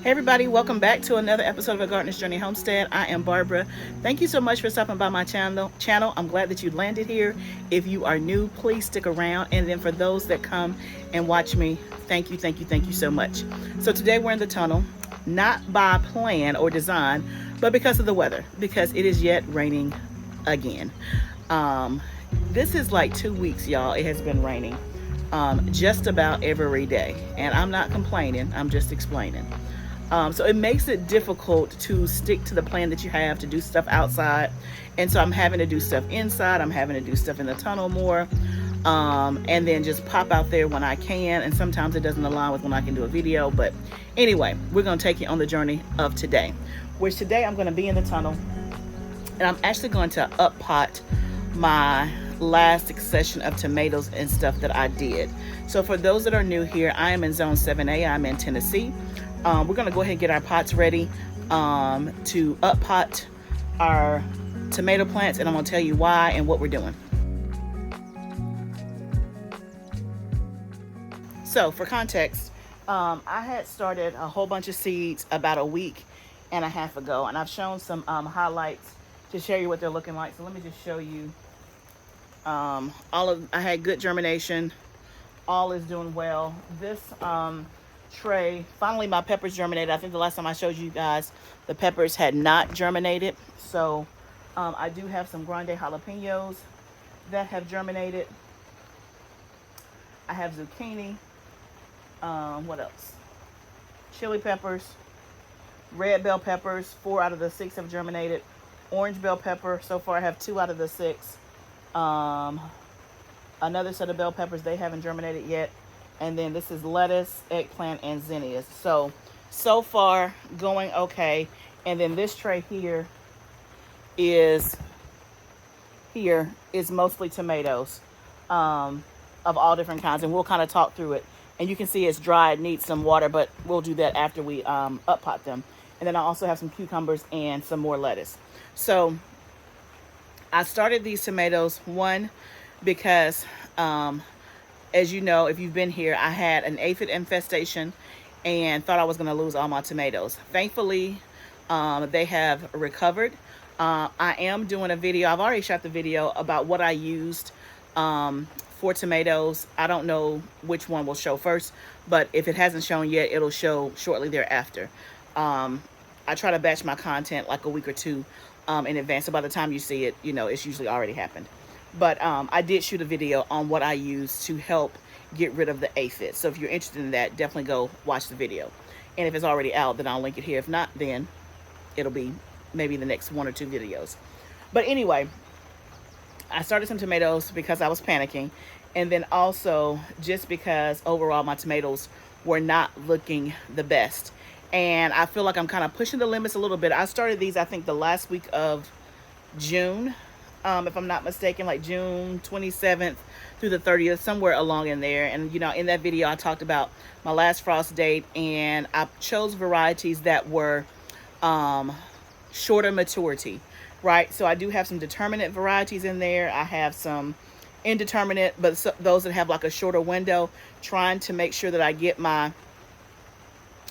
Hey everybody, welcome back to another episode of A Gardener's Journey Homestead. I am Barbara. Thank you so much for stopping by my channel. I'm glad that you landed here. If you are new, please stick around. And then for those that come and watch me, thank you so much. So today we're in the tunnel, not by plan or design, but because of the weather, because it is yet raining again. This is like 2 weeks, y'all. It has been raining just about every day. And I'm not complaining, I'm just explaining. So it makes it difficult to stick to the plan that you have to do stuff outside. And so I'm having to do stuff inside. I'm having to do stuff in the tunnel more. And then just pop out there when I can. And sometimes it doesn't align with when I can do a video. But anyway, we're going to take you on the journey of today. Which today I'm going to be in the tunnel. And I'm actually going to up pot my last succession of tomatoes and stuff that I did. So for those that are new here, I am in zone 7A. I'm in Tennessee. We're going to go ahead and get our pots ready to up pot our tomato plants, and I'm going to tell you why and what we're doing. So for context, I had started a whole bunch of seeds about a week and a half ago, and I've shown some highlights to show you what they're looking like. So let me just show you I had good germination. All is doing well. This tray, finally my peppers germinated. I think the last time I showed you guys the peppers had not germinated. So I do have some grande jalapenos that have germinated. I have zucchini. What else? Chili peppers, red bell peppers. 4 out of the 6 have germinated. Orange bell pepper, so far I have 2 out of the 6. Another set of bell peppers, they haven't germinated yet. And then this is lettuce, eggplant, and zinnias. So far going okay. And then this tray here is mostly tomatoes of all different kinds. And we'll kind of talk through it. And you can see it's dry, it needs some water, but we'll do that after we up pot them. And then I also have some cucumbers and some more lettuce. So I started these tomatoes, one, because as you know, if you've been here, I had an aphid infestation and thought I was going to lose all my tomatoes. Thankfully, they have recovered. I am doing a video. I've already shot the video about what I used for tomatoes. I don't know which one will show first, but if it hasn't shown yet, it'll show shortly thereafter. I try to batch my content like a week or two in advance. So by the time you see it, you know, it's usually already happened. But I did shoot a video on what I use to help get rid of the aphids. So if you're interested in that, definitely go watch the video. And if it's already out, then I'll link it here. If not, then it'll be maybe the next 1 or 2 videos. But anyway, I started some tomatoes because I was panicking. And then also just because overall my tomatoes were not looking the best. And I feel like I'm kind of pushing the limits a little bit. I started these, I think, the last week of June. If I'm not mistaken, like June 27th through the 30th, somewhere along in there. And, you know, in that video, I talked about my last frost date, and I chose varieties that were shorter maturity, right? So I do have some determinate varieties in there. I have some indeterminate, but those that have like a shorter window, trying to make sure that I get my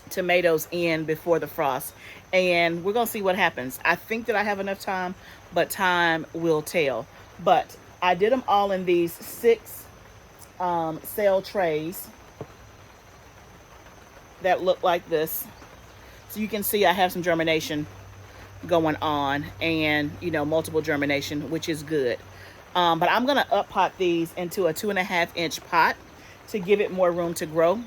tomatoes in before the frost. And we're gonna see what happens. I think that I have enough time, but time will tell. But I did them all in these 6 cell trays that look like this. So you can see I have some germination going on, and you know, multiple germination, which is good. But I'm gonna up pot these into a 2.5-inch pot to give it more room to grow.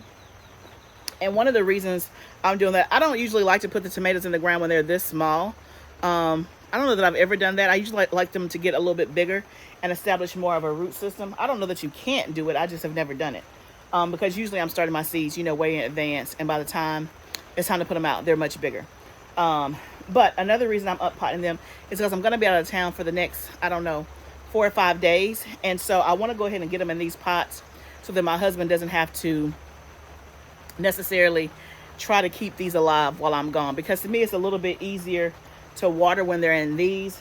And one of the reasons I'm doing that, I don't usually like to put the tomatoes in the ground when they're this small. I don't know that I've ever done that. I usually like them to get a little bit bigger and establish more of a root system. I don't know that you can't do it. I just have never done it. Because usually I'm starting my seeds, you know, way in advance. And by the time it's time to put them out, they're much bigger. But another reason I'm up potting them is because I'm going to be out of town for the next, I don't know, 4 or 5 days. And so I want to go ahead and get them in these pots so that my husband doesn't have to necessarily try to keep these alive while I'm gone, because to me it's a little bit easier to water when they're in these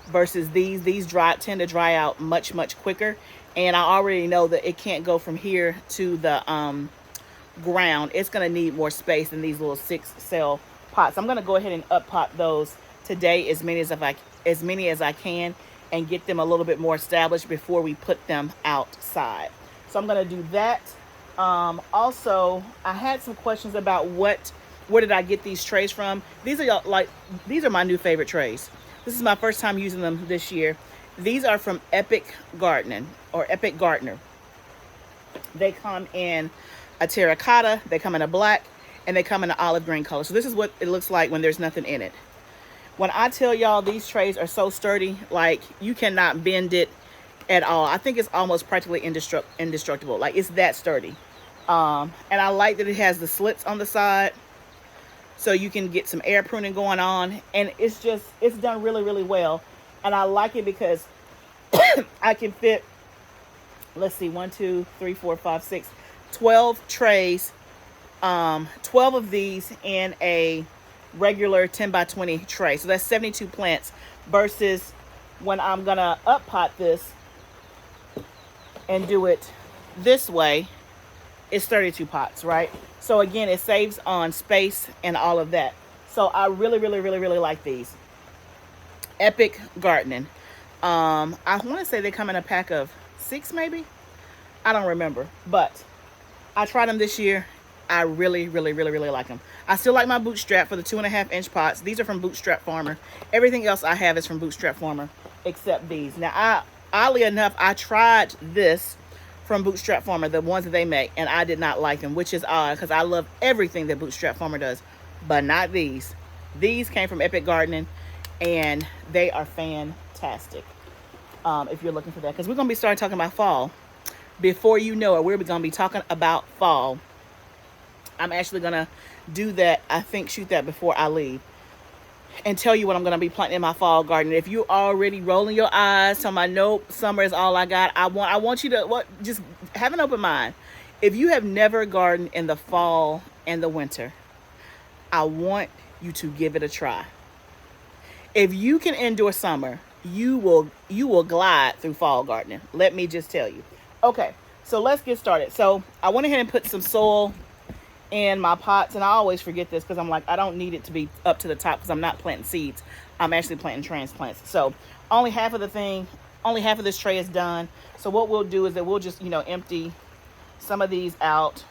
versus these. These tend to dry out much quicker, and I already know that it can't go from here to the ground, it's going to need more space than these little 6 cell pots. I'm going to go ahead and up pot those today, as many as I can, and get them a little bit more established before we put them outside. So I'm going to do that. Also, I had some questions about where did I get these trays from. These are my new favorite trays. This is my first time using them this year. These are from Epic Gardening or Epic Gardener. They come in a terracotta, they come in a black, and they come in an olive green color. So this is what it looks like when there's nothing in it. When I tell y'all these trays are so sturdy, like you cannot bend it at all. I think it's almost practically indestructible. Like it's that sturdy. And I like that it has the slits on the side, so you can get some air pruning going on. And it's done really, really well. And I like it because I can fit, let's see, 1, 2, 3, 4, 5, 6, 12 trays, 12 of these in a regular 10 by 20 tray. So that's 72 plants versus when I'm gonna up pot this and do it this way, it's 32 pots, right? So again, it saves on space and all of that. So I really, really, really, really like these. Epic Gardening. I want to say they come in a pack of 6 maybe. I don't remember, but I tried them this year. I really, really, really, really like them. I still like my Bootstrap for the 2.5-inch pots. These are from Bootstrap Farmer. Everything else I have is from Bootstrap Farmer except these. Now, oddly enough, I tried this from Bootstrap Farmer, the ones that they make, and I did not like them, which is odd because I love everything that Bootstrap Farmer does, but not these. These came from Epic Gardening, and they are fantastic. If you're looking for that, because we're going to be starting talking about fall. Before you know it, we're going to be talking about fall. I'm actually going to do that, I think, shoot that before I leave, and tell you what I'm going to be planting in my fall garden. If you're already rolling your eyes, talking about nope, summer is all I got, I want you to just have an open mind. If you have never gardened in the fall and the winter, I want you to give it a try. If you can endure summer, you will glide through fall gardening. Let me just tell you. Okay, so let's get started. So I went ahead and put some soil in my pots, and I always forget this because I'm like, I don't need it to be up to the top because I'm not planting seeds. I'm actually planting transplants. So only half of this tray is done. So what we'll do is that we'll just, empty some of these out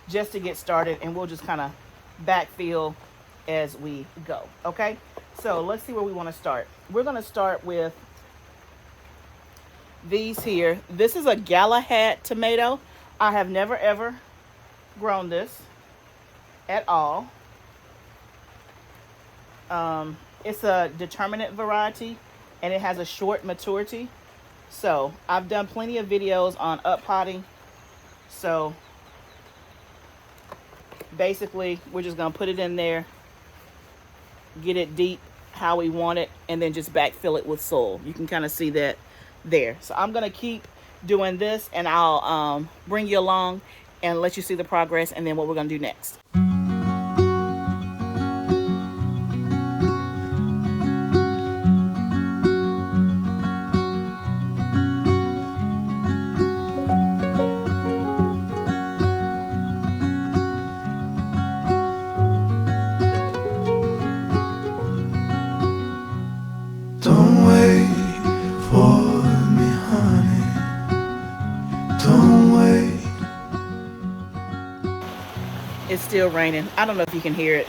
just to get started, and we'll just kind of backfill as we go. Okay, so let's see where we want to start. We're going to start with these here. This is a Galahad tomato. I have never ever grown this at all. It's a determinate variety, and it has a short maturity. So I've done plenty of videos on up potting. So basically we're just gonna put it in there, get it deep how we want it, and then just backfill it with soil. You can kind of see that there. So I'm gonna keep doing this, and I'll bring you along and let you see the progress and then what we're gonna do next. It's still raining. I don't know if you can hear it.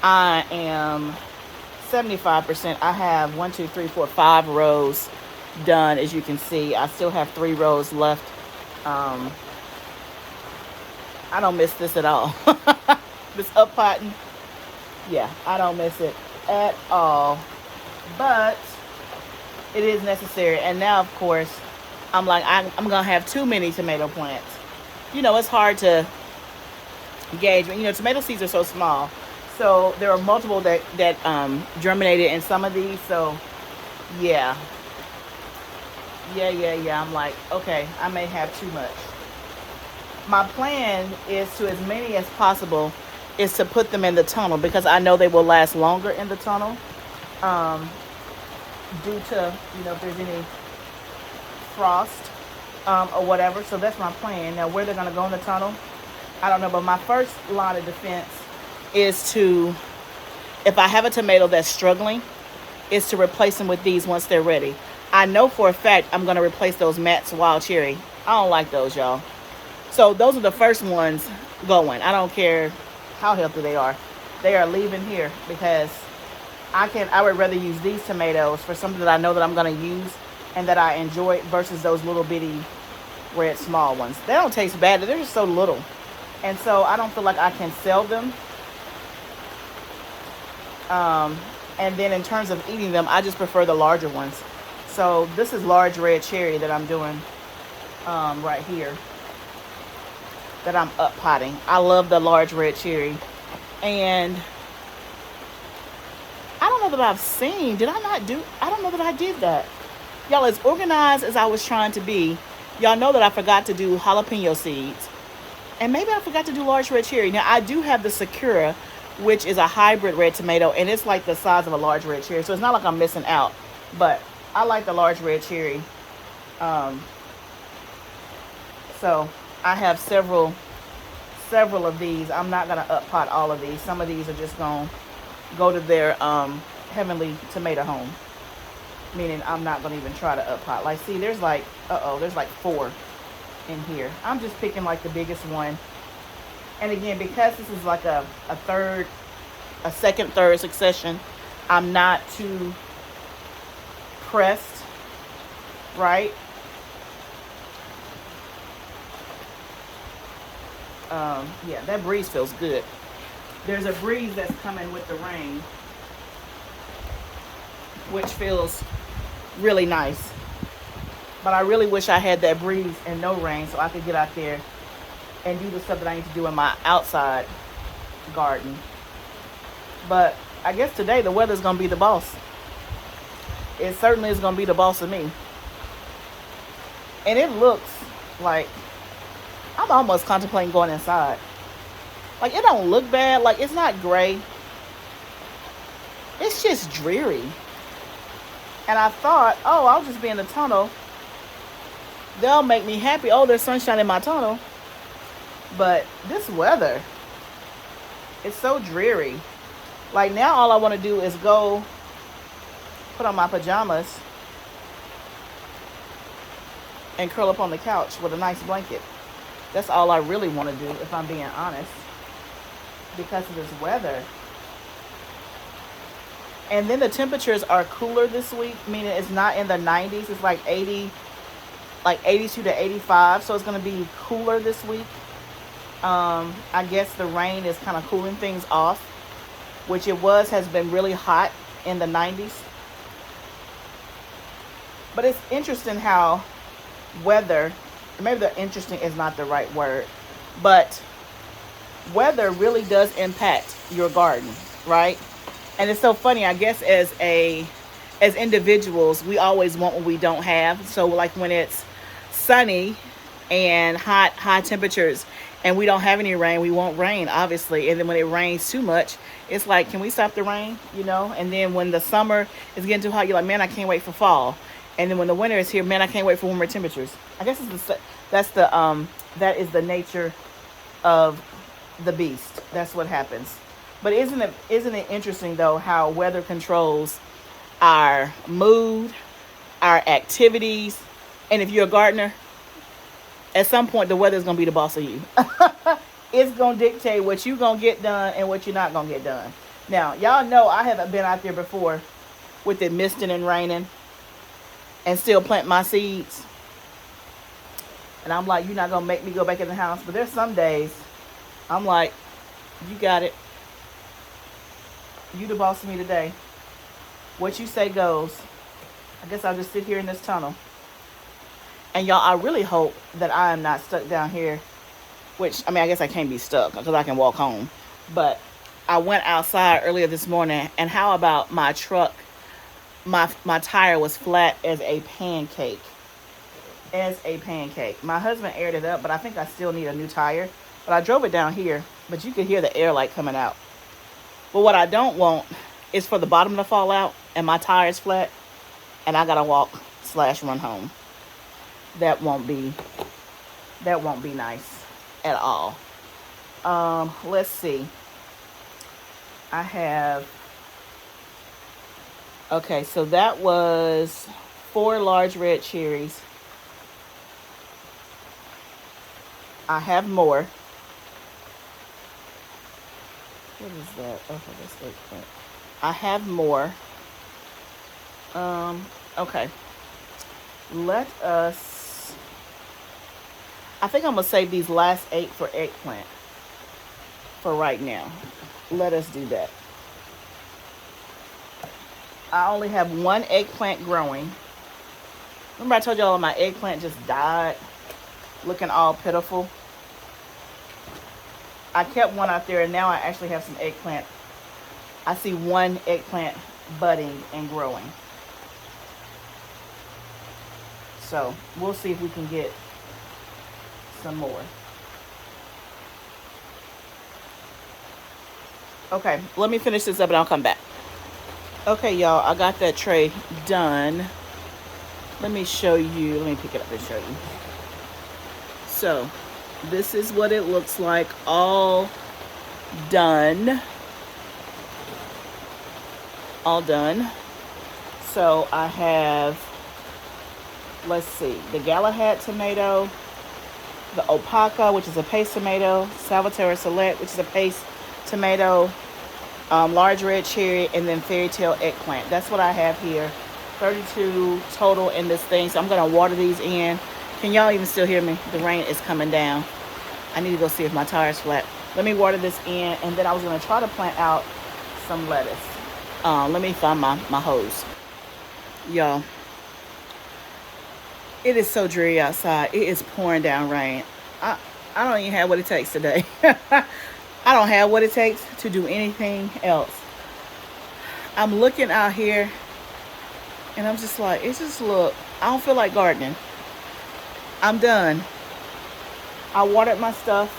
I am 75%. I have 1, 2, 3, 4, 5 rows done. As you can see, I still have 3 rows left. I don't miss this at all. This up potting, yeah, I don't miss it at all. But it is necessary. And now, of course, I'm like, I'm gonna have too many tomato plants. It's hard to gauge. Tomato seeds are so small, so there are multiple that germinated in some of these. So yeah, I'm like, okay, I may have too much. My plan is to, as many as possible, is to put them in the tunnel because I know they will last longer in the tunnel, due to if there's any frost or whatever. So that's my plan. Now where they're going to go in the tunnel, I don't know, but my first line of defense is to, if I have a tomato that's struggling, is to replace them with these once they're ready. I know for a fact I'm going to replace those Matt's Wild Cherry. I don't like those, y'all. So those are the first ones going. I don't care how healthy they are. They are leaving here because I would rather use these tomatoes for something that I know that I'm going to use and that I enjoy versus those little bitty red small ones. They don't taste bad. They're just so little. And so I don't feel like I can sell them. And then in terms of eating them, I just prefer the larger ones. So this is large red cherry that I'm doing right here, that I'm up potting. I love the large red cherry. And I don't know that I've seen, I don't know that I did that. Y'all, as organized as I was trying to be, y'all know that I forgot to do jalapeno seeds. And maybe I forgot to do large red cherry. Now, I do have the Sakura, which is a hybrid red tomato, and it's like the size of a large red cherry. So it's not like I'm missing out. But I like the large red cherry. So I have several of these. I'm not going to up pot all of these. Some of these are just going to go to their heavenly tomato home. Meaning I'm not going to even try to up pot. Like, see, there's like, there's like 4 in here. I'm just picking like the biggest one. And again, because this is like a second, third succession, I'm not too pressed, right? Yeah, that breeze feels good. There's a breeze that's coming with the rain, which feels really nice. But I really wish I had that breeze and no rain so I could get out there and do the stuff that I need to do in my outside garden. But I guess today the weather's going to be the boss. It certainly is going to be the boss of me. And it looks like I'm almost contemplating going inside. Like, it don't look bad. Like, it's not gray. It's just dreary. And I thought, I'll just be in the tunnel. They'll make me happy. There's sunshine in my tunnel. But this weather, it's so dreary. Like, now all I want to do is go put on my pajamas and curl up on the couch with a nice blanket. That's all I really want to do, if I'm being honest, because of this weather. And then the temperatures are cooler this week, meaning it's not in the 90s. It's like 82 to 85. So it's going to be cooler this week. I guess the rain is kind of cooling things off, which has been really hot in the 90s. But it's interesting how weather, maybe the interesting is not the right word, but weather really does impact your garden, right? And it's so funny, I guess, as individuals, we always want what we don't have. So like when it's sunny and high temperatures and we don't have any rain, we want rain, obviously. And then when it rains too much, it's like, can we stop the rain? And then when the summer is getting too hot, you're like, man, I can't wait for fall. And then when the winter is here, man, I can't wait for warmer temperatures. I guess that is the nature of the beast. That's what happens. But isn't it interesting though how weather controls our mood, our activities, and if you're a gardener, at some point the weather is gonna be the boss of you. It's gonna dictate what you're gonna get done and what you're not gonna get done. Now, y'all know I haven't been out there before with it misting and raining and still plant my seeds. And I'm like, you're not gonna make me go back in the house. But there's some days I'm like, you got it. You the boss of me today. What you say goes. I guess I'll just sit here in this tunnel. And y'all, I really hope that I am not stuck down here. Which, I mean, I guess I can't be stuck because I can walk home. But I went outside earlier this morning, and how about my truck? My tire was flat as a pancake. My husband aired it up, but I think I still need a new tire. But I drove it down here, but you could hear the air like coming out. But what I don't want is for the bottom to fall out and my tire is flat and I gotta walk/run home. That won't be nice at all. Let's see. I have, okay, so that was 4 large red cherries. I have more. What is that? Okay, that's eggplant. I have more. Okay. Let us, I think I'm going to save these last 8 for eggplant for right now. Let us do that. I only have 1 eggplant growing. Remember I told y'all my eggplant just died, looking all pitiful? I kept one out there, and now I actually have some eggplant. I see 1 eggplant budding and growing. So we'll see if we can get some more. Okay, let me finish this up and I'll come back. Okay, y'all, I got that tray done. Let me show you. Let me pick it up and show you. So this is what it looks like, all done. All done. So I have, let's see, the Galahad tomato, the Opaka, which is a paste tomato, Salvatore Select, which is a paste tomato, large red cherry, and then fairy tale eggplant. That's what I have here. 32 total in this thing. So I'm going to water these in. Can y'all even still hear me? The rain is coming down. I need to go see if my tire's flat. Let me water this in, and then I was going to try to plant out some lettuce. Let me find my hose. Y'all, it is so dreary outside. It is pouring down rain. I don't even have what it takes today. I don't have what it takes to do anything else. I'm looking out here and I'm just like, it's just look, I don't feel like gardening. I'm done. I watered my stuff.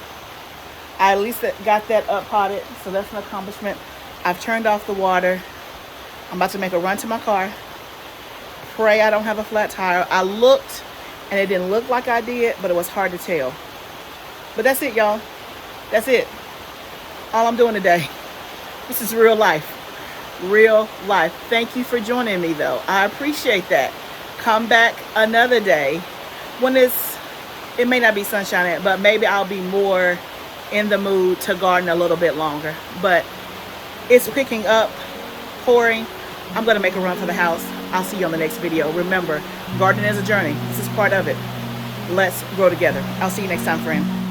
I at least got that up potted, so that's an accomplishment. I've turned off the water. I'm about to make a run to my car. Pray I don't have a flat tire. I looked and it didn't look like I did, but it was hard to tell. But that's it, y'all. That's it. All I'm doing today. This is real life. Real life. Thank you for joining me, though. I appreciate that. Come back another day when it may not be sunshine, but maybe I'll be more in the mood to garden a little bit longer. But it's picking up, pouring. I'm going to make a run for the house. I'll see you on the next video. Remember, gardening is a journey. This is part of it. Let's grow together. I'll see you next time, friend.